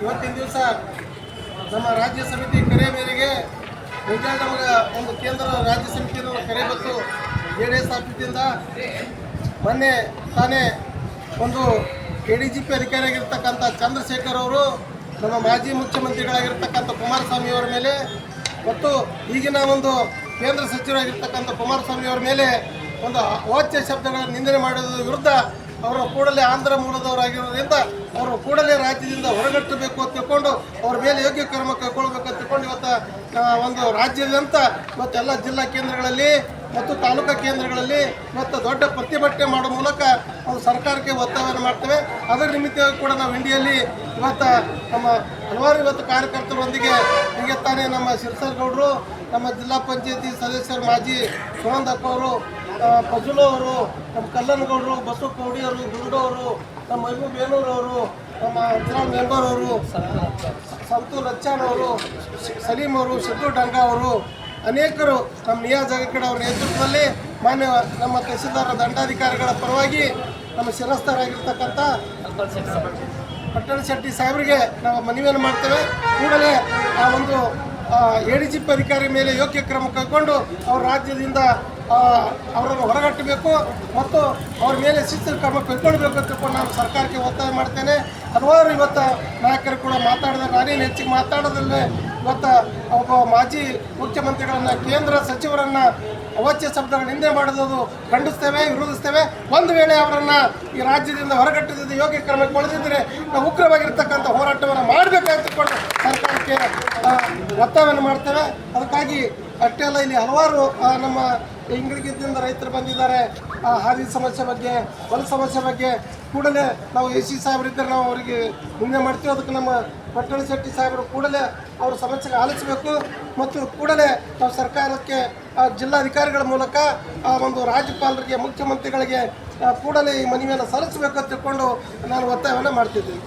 ಇವತ್ತಿನ ದಿವಸ ನಮ್ಮ ರಾಜ್ಯ ಸಮಿತಿ ಕರೆ ಮೇರೆಗೆ ಮುಂಜಾನೆ ನಮಗೆ ಒಂದು ಕೇಂದ್ರ ರಾಜ್ಯ ಸಮಿತಿಯನ್ನು ಕರೆ ಬಂತು JDS ಆಫೀಸಿಂದ. ಮೊನ್ನೆ ತಾನೇ ಒಂದು ADGP ಅಧಿಕಾರಿಯಾಗಿರ್ತಕ್ಕಂಥ ಚಂದ್ರಶೇಖರ್ ಅವರು ನಮ್ಮ ಮಾಜಿ ಮುಖ್ಯಮಂತ್ರಿಗಳಾಗಿರ್ತಕ್ಕಂಥ ಕುಮಾರಸ್ವಾಮಿ ಅವರ ಮೇಲೆ ಮತ್ತು ಈಗಿನ ಒಂದು ಕೇಂದ್ರ ಸಚಿವರಾಗಿರ್ತಕ್ಕಂಥ ಕುಮಾರಸ್ವಾಮಿ ಅವರ ಮೇಲೆ ಒಂದು ಅವಾಚ್ಯ ಶಬ್ದಗಳನ್ನು ನಿಂದನೆ ಮಾಡೋದ್ರ ವಿರುದ್ಧ ಅವರು ಕೂಡಲೇ ಆಂಧ್ರ ಮೂಲದವರಾಗಿರೋದ್ರಿಂದ ಅವರು ಕೂಡಲೇ ರಾಜ್ಯದಿಂದ ಹೊರಗಟ್ಟಬೇಕು ಅಂತ ತಿಳ್ಕೊಂಡು ಅವ್ರ ಮೇಲೆ ಯೋಗ್ಯ ಕ್ರಮ ಕೈಗೊಳ್ಳಬೇಕು ಅಂತ ತಿಳ್ಕೊಂಡು ಇವತ್ತು ಒಂದು ರಾಜ್ಯದಂತ ಮತ್ತು ಎಲ್ಲ ಜಿಲ್ಲಾ ಕೇಂದ್ರಗಳಲ್ಲಿ ಮತ್ತು ತಾಲೂಕಾ ಕೇಂದ್ರಗಳಲ್ಲಿ ಇವತ್ತು ದೊಡ್ಡ ಪ್ರತಿಭಟನೆ ಮಾಡೋ ಮೂಲಕ ಒಂದು ಸರ್ಕಾರಕ್ಕೆ ಒತ್ತಾಯವನ್ನು ಮಾಡ್ತೇವೆ. ಅದರ ನಿಮಿತ್ತವಾಗಿ ಕೂಡ ನಾವು ಇಂಡಿಯಲ್ಲಿ ಇವತ್ತು ನಮ್ಮ ಹಲವಾರು ಇವತ್ತು ಕಾರ್ಯಕರ್ತರೊಂದಿಗೆ ಹೀಗೆ ತಾನೇ ನಮ್ಮ ಶಿರಸಾರ್ ಗೌಡರು, ನಮ್ಮ ಜಿಲ್ಲಾ ಪಂಚಾಯತಿ ಸದಸ್ಯರು ಮಾಜಿ ಸುನಂದಪ್ಪ ಅವರು, ಫಜಲು ಅವರು, ನಮ್ಮ ಕಲ್ಲನಗೌಡರು, ಬಸವ ಕೌಡಿ ಅವರು, ಗುಂಡು ಅವರು, ನಮ್ಮ ಮಹಬೂಬ್ ಬೇನೂರು ಅವರು, ನಮ್ಮ ಹಜರಾಲ್ ಮೆಂಬರ್ ಅವರು, ಸಂತು ಲಚ್ಚಾನ್ ಅವರು, ಸಲೀಂ ಅವರು, ಸಿದ್ದು ಡಂಗಾ ಅವರು, ಅನೇಕರು ನಮ್ಮ ನಿಯಾಜ್ ಜಾಗಕಡೆ ಅವರ ನೇತೃತ್ವದಲ್ಲಿ ಮಾನ್ಯ ನಮ್ಮ ತಹಸೀಲ್ದಾರ್ ದಂಡಾಧಿಕಾರಿಗಳ ಪರವಾಗಿ ನಮ್ಮ ಶಿರಸ್ತರಾಗಿರ್ತಕ್ಕಂಥ ಪಟ್ಟಣ ಶೆಟ್ಟಿ ಸಾಹೇಬರಿಗೆ ನಾವು ಮನವಿಯನ್ನು ಮಾಡ್ತೇವೆ. ಕೂಡಲೇ ಆ ಒಂದು ADGP ಅಧಿಕಾರಿ ಮೇಲೆ ಯೋಗ್ಯ ಕ್ರಮ ಕೈಗೊಂಡು ಅವ್ರ ರಾಜ್ಯದಿಂದ ಅವರನ್ನು ಹೊರಗಟ್ಟಬೇಕು ಮತ್ತು ಅವ್ರ ಮೇಲೆ ಶಿಸ್ತಿನ ಕ್ರಮ ಕೈಗೊಳ್ಳಬೇಕು ಅಂತ ತಿಳ್ಕೊಂಡು ನಾನು ಸರ್ಕಾರಕ್ಕೆ ಒತ್ತಾಯ ಮಾಡ್ತೇನೆ. ಹಲವಾರು ಇವತ್ತು ನಾಯಕರು ಕೂಡ ಮಾತಾಡಿದ್ರೆ ನಾನೇನು ಹೆಚ್ಚಿಗೆ ಮಾತಾಡೋದಲ್ಲೇ ಇವತ್ತು ಒಬ್ಬ ಮಾಜಿ ಮುಖ್ಯಮಂತ್ರಿಗಳನ್ನು, ಕೇಂದ್ರ ಸಚಿವರನ್ನು ಅವಾಚ್ಯ ಶಬ್ದಗಳು ನಿಂದೆ ಮಾಡೋದು ಖಂಡಿಸ್ತೇವೆ, ವಿರೋಧಿಸ್ತೇವೆ. ಒಂದು ವೇಳೆ ಅವರನ್ನು ಈ ರಾಜ್ಯದಿಂದ ಹೊರಗಟ್ಟಿದ್ದು ಯೋಗ್ಯ ಕ್ರಮಗೊಳಿಸಿದರೆ ನಾವು ಉಗ್ರವಾಗಿರ್ತಕ್ಕಂಥ ಹೋರಾಟವನ್ನು ಮಾಡಬೇಕಂತ ತಿಳ್ಕೊಂಡು ಸರ್ಕಾರಕ್ಕೆ ಒತ್ತಾಯವನ್ನು ಮಾಡ್ತೇವೆ. ಅದಕ್ಕಾಗಿ ಅಷ್ಟೇ ಅಲ್ಲ, ಇಲ್ಲಿ ಹಲವಾರು ನಮ್ಮ ಇಂಗ್ಳಿಗಿದ್ದಿಂದ ರೈತರು ಬಂದಿದ್ದಾರೆ. ಹಾದಿ ಸಮಸ್ಯೆ ಬಗ್ಗೆ, ಹೊಲ ಸಮಸ್ಯೆ ಬಗ್ಗೆ ಕೂಡಲೇ ನಾವು AC ಸಾಹೇಬರಿದ್ದರೆ ನಾವು ಅವರಿಗೆ ಮುಂದೆ ಮಾಡ್ತೀವಿ. ಅದಕ್ಕೆ ನಮ್ಮ ಪಟ್ಟಣ ಶೆಟ್ಟಿ ಸಾಹೇಬರು ಕೂಡಲೇ ಅವ್ರ ಸಮಸ್ಯೆಗೆ ಆಲಿಸಬೇಕು ಮತ್ತು ಕೂಡಲೇ ನಾವು ಸರ್ಕಾರಕ್ಕೆ ಜಿಲ್ಲಾಧಿಕಾರಿಗಳ ಮೂಲಕ ಒಂದು ರಾಜ್ಯಪಾಲರಿಗೆ, ಮುಖ್ಯಮಂತ್ರಿಗಳಿಗೆ ಕೂಡಲೇ ಈ ಮನವಿಯನ್ನು ಸಲ್ಲಿಸಬೇಕು ಅಂತ ತಿಳ್ಕೊಂಡು ನಾನು ಒತ್ತಾಯವನ್ನು ಮಾಡ್ತಿದ್ದೀನಿ.